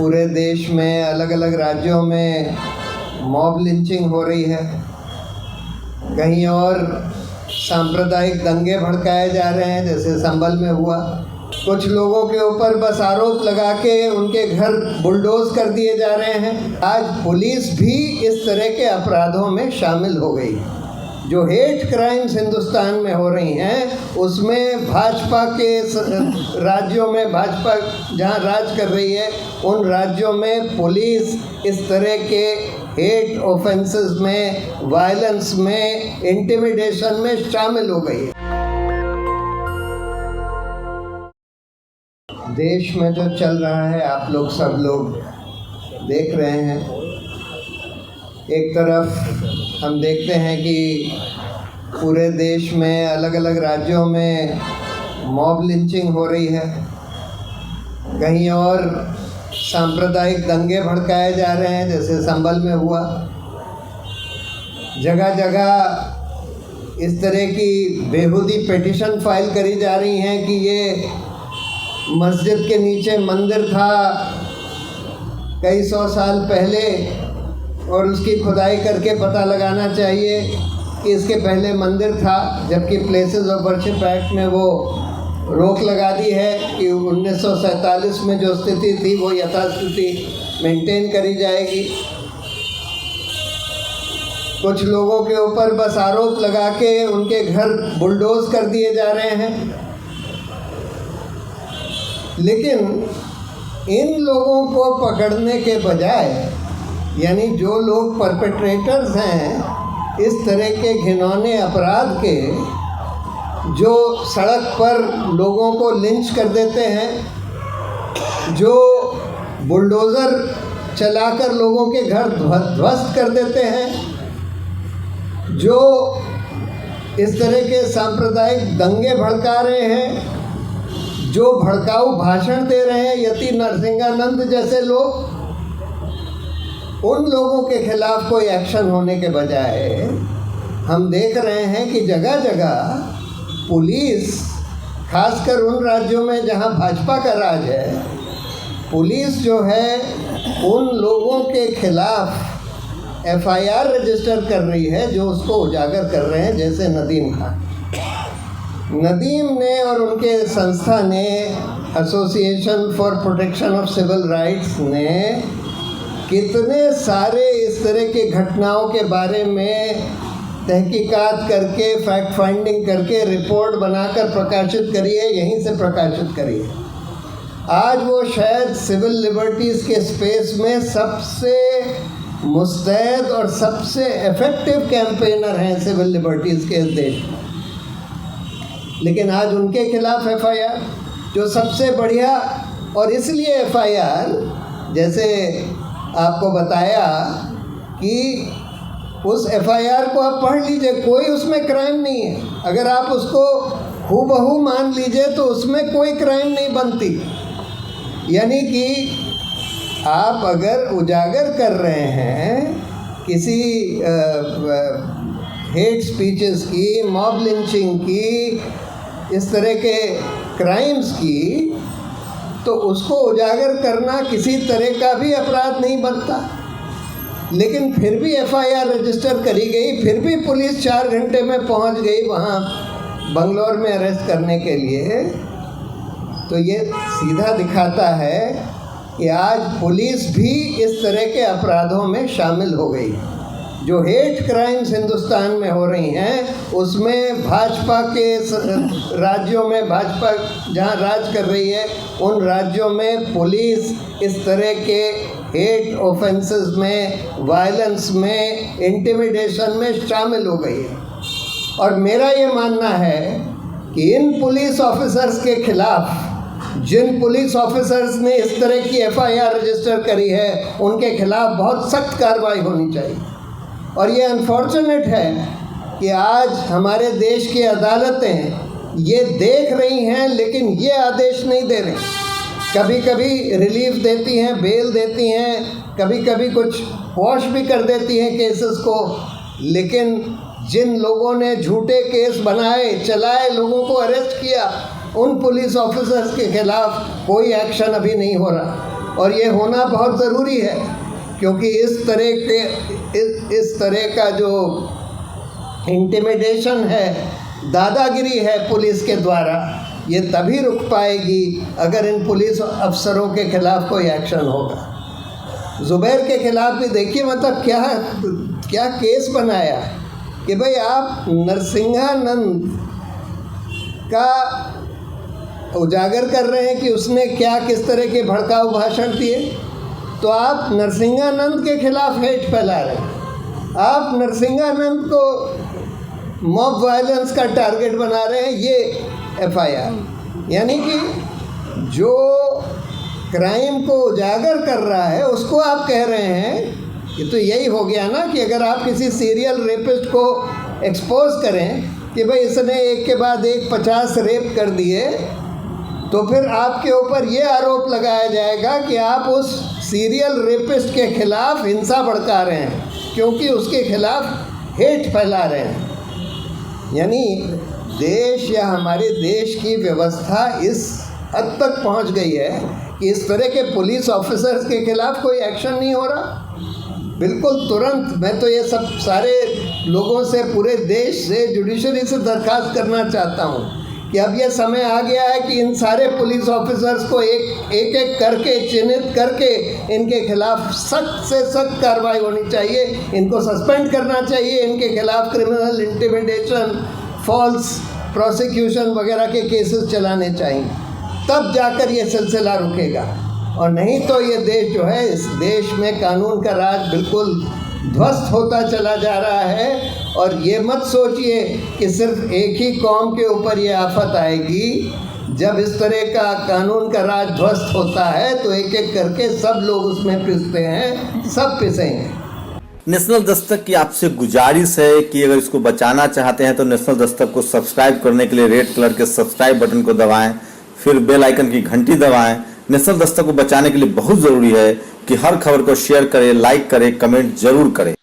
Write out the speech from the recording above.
पूरे देश में अलग अलग राज्यों में मॉब लिंचिंग हो रही है। कहीं और सांप्रदायिक दंगे भड़काए जा रहे हैं, जैसे संभल में हुआ। कुछ लोगों के ऊपर बस आरोप लगा के उनके घर बुलडोज कर दिए जा रहे हैं। आज पुलिस भी इस तरह के अपराधों में शामिल हो गई। जो हेट क्राइम्स हिंदुस्तान में हो रही हैं, उसमें भाजपा के राज्यों में, भाजपा जहां राज कर रही है, उन राज्यों में पुलिस इस तरह के हेट ऑफेंसेस में, वायलेंस में, इंटिमिडेशन में शामिल हो गई है। देश में जो चल रहा है, आप लोग सब लोग देख रहे हैं। एक तरफ हम देखते हैं कि पूरे देश में अलग अलग राज्यों में मॉब लिंचिंग हो रही है। कहीं और सांप्रदायिक दंगे भड़काए जा रहे हैं, जैसे संभल में हुआ। जगह जगह इस तरह की बेहूदी पिटीशन फाइल करी जा रही हैं कि ये मस्जिद के नीचे मंदिर था कई 100 साल पहले और उसकी खुदाई करके पता लगाना चाहिए कि इसके पहले मंदिर था, जबकि प्लेसेस ऑफ वर्शिप एक्ट में वो रोक लगा दी है कि 1947 में जो स्थिति थी वो यथास्थिति मेंटेन करी जाएगी। कुछ लोगों के ऊपर बस आरोप लगा के उनके घर बुलडोज कर दिए जा रहे हैं। लेकिन इन लोगों को पकड़ने के बजाय, यानी जो लोग परपेट्रेटर्स हैं इस तरह के घिनौने अपराध के, जो सड़क पर लोगों को लिंच कर देते हैं, जो बुलडोज़र चलाकर लोगों के घर ध्वस्त कर देते हैं, जो इस तरह के सांप्रदायिक दंगे भड़का रहे हैं, जो भड़काऊ भाषण दे रहे हैं, यति नरसिंहानंद जैसे लोग, उन लोगों के खिलाफ कोई एक्शन होने के बजाय हम देख रहे हैं कि जगह जगह पुलिस, खासकर उन राज्यों में जहां भाजपा का राज है, पुलिस जो है उन लोगों के खिलाफ FIR रजिस्टर कर रही है जो उसको उजागर कर रहे हैं, जैसे नदीम खान। नदीम ने और उनके संस्था ने, association for protection of civil rights ने, कितने सारे इस तरह की घटनाओं के बारे में तहकीकात करके, फैक्ट फाइंडिंग करके रिपोर्ट बनाकर प्रकाशित करी है, यहीं से प्रकाशित करी है। आज वो शायद सिविल लिबर्टीज़ के स्पेस में सबसे मुस्तैद और सबसे इफ़ेक्टिव कैंपेनर हैं सिविल लिबर्टीज़ के इस देश में। लेकिन आज उनके खिलाफ FIR, जो सबसे बढ़िया, और इसलिए FIR, जैसे आपको बताया कि उस FIR को आप पढ़ लीजिए, कोई उसमें क्राइम नहीं है। अगर आप उसको हूबहू मान लीजिए तो उसमें कोई क्राइम नहीं बनती। यानी कि आप अगर उजागर कर रहे हैं किसी हेट स्पीचेस की, मॉब लिंचिंग की, इस तरह के क्राइम्स की, तो उसको उजागर करना किसी तरह का भी अपराध नहीं बनता। लेकिन फिर भी FIR रजिस्टर करी गई, फिर भी पुलिस 4 घंटे में पहुंच गई वहां बंगलौर में अरेस्ट करने के लिए। तो ये सीधा दिखाता है कि आज पुलिस भी इस तरह के अपराधों में शामिल हो गई। जो हेट क्राइम्स हिंदुस्तान में हो रही हैं, उसमें भाजपा के राज्यों में, भाजपा जहां राज कर रही है, उन राज्यों में पुलिस इस तरह के हेट ऑफेंसेस में, वायलेंस में, इंटिमिडेशन में शामिल हो गई है। और मेरा ये मानना है कि इन पुलिस ऑफिसर्स के खिलाफ, जिन पुलिस ऑफिसर्स ने इस तरह की FIR रजिस्टर करी है, उनके खिलाफ बहुत सख्त कार्रवाई होनी चाहिए। और ये अनफॉर्चुनेट है कि आज हमारे देश की अदालतें ये देख रही हैं, लेकिन ये आदेश नहीं दे रही। कभी कभी रिलीफ देती हैं, बेल देती हैं, कभी कभी कुछ वॉश भी कर देती हैं केसेस को, लेकिन जिन लोगों ने झूठे केस बनाए, चलाए, लोगों को अरेस्ट किया, उन पुलिस ऑफिसर्स के खिलाफ कोई एक्शन अभी नहीं हो रहा। और ये होना बहुत ज़रूरी है, क्योंकि इस तरह का जो इंटिमिडेशन है, दादागिरी है पुलिस के द्वारा, ये तभी रुक पाएगी अगर इन पुलिस अफसरों के खिलाफ कोई एक्शन होगा। ज़ुबैर के खिलाफ भी देखिए, मतलब क्या केस बनाया कि भाई आप नरसिंहानंद का उजागर कर रहे हैं कि उसने किस तरह के भड़काऊ भाषण दिए, तो आप नरसिंहानंद के खिलाफ हेट फैला रहे हैं, आप नरसिंहानंद को मॉब वायलेंस का टारगेट बना रहे हैं, ये FIR। यानी कि जो क्राइम को उजागर कर रहा है उसको आप कह रहे हैं कि तो यही हो गया ना कि अगर आप किसी सीरियल रेपिस्ट को एक्सपोज करें कि भाई इसने एक के बाद एक 50 रेप कर दिए, तो फिर आपके ऊपर ये आरोप लगाया जाएगा कि आप उस सीरियल रेपिस्ट के खिलाफ हिंसा भड़का रहे हैं, क्योंकि उसके खिलाफ हेट फैला रहे हैं। यानी देश या हमारे देश की व्यवस्था इस हद तक पहुंच गई है कि इस तरह के पुलिस ऑफिसर्स के खिलाफ कोई एक्शन नहीं हो रहा। बिल्कुल तुरंत मैं तो ये सब सारे लोगों से, पूरे देश से, जुडिशरी से दरख्वास्त करना चाहता हूँ कि अब ये समय आ गया है कि इन सारे पुलिस ऑफिसर्स को एक करके चिन्हित करके इनके खिलाफ सख्त से सख्त कार्रवाई होनी चाहिए, इनको सस्पेंड करना चाहिए, इनके खिलाफ क्रिमिनल इंटिमिडेशन, फॉल्स प्रोसिक्यूशन वगैरह के केसेस चलाने चाहिए, तब जाकर ये सिलसिला रुकेगा। और नहीं तो ये देश जो है, इस देश में कानून का राज बिल्कुल ध्वस्त होता चला जा रहा है। और ये मत सोचिए कि सिर्फ एक ही कौम के ऊपर ये आफत आएगी। जब इस तरह का कानून का राज ध्वस्त होता है तो एक एक करके सब लोग उसमें पिसते हैं, सब पिसेंगे। नेशनल दस्तक की आपसे गुजारिश है कि अगर इसको बचाना चाहते हैं तो नेशनल दस्तक को सब्सक्राइब करने के लिए रेड कलर के सब्सक्राइब बटन को दबाएं, फिर बेल आइकन की घंटी दबाएं। नेशनल दस्तक को बचाने के लिए बहुत ज़रूरी है कि हर खबर को शेयर करें, लाइक करें, कमेंट जरूर करें।